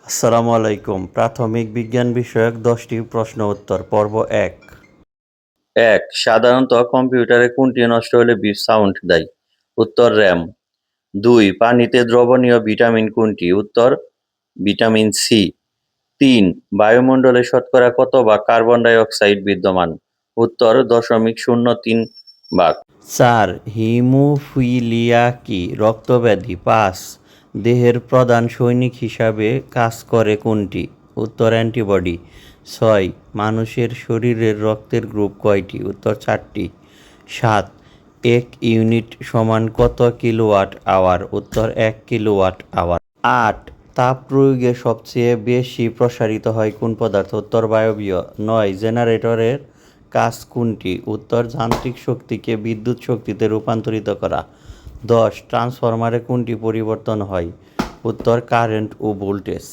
আসসালামু আলাইকুম। প্রাথমিক বিজ্ঞান বিষয়ক ১০টি প্রশ্ন উত্তর পর্ব ১। সাধারণত কম্পিউটারে কোনটি নষ্ট হলে বিপ সাউন্ড দেয়? উত্তর র্যাম। ২ পানিতে দ্রবণীয় ভিটামিন কোনটি? উত্তর ভিটামিন সি। ৩ বায়ুমণ্ডলে শতকরা কত ভাগ কার্বন ডাই অক্সাইড বিদ্যমান? উত্তর ০.০৩ ভাগ। ৪ হিমোফিলিয়া কি রক্তব্যাধি? ৫ দেহের প্রধান সৈনিক হিসাবে কাজ করে কোনটি? উত্তর অ্যান্টিবডি। ৬ মানুষের শরীরের রক্তের গ্রুপ কয়টি? উত্তর ৪টি। ৭ ১ ইউনিট সমান কত কিলোওয়াট আওয়ার? উত্তর ১ কিলোওয়াট আওয়ার। ৮ তাপ প্রয়োগে সবচেয়ে বেশি প্রসারিত হয় কোন পদার্থ? উত্তর বায়বীয়। ৯ জেনারেটরের কাজ কোনটি? উত্তর যান্ত্রিক শক্তিকে বিদ্যুৎ শক্তিতে রূপান্তরিত করা। ১০ ট্রান্সফরমারে কোনটি পরিবর্তন হয়? উত্তর কারেন্ট ও ভোল্টেজ।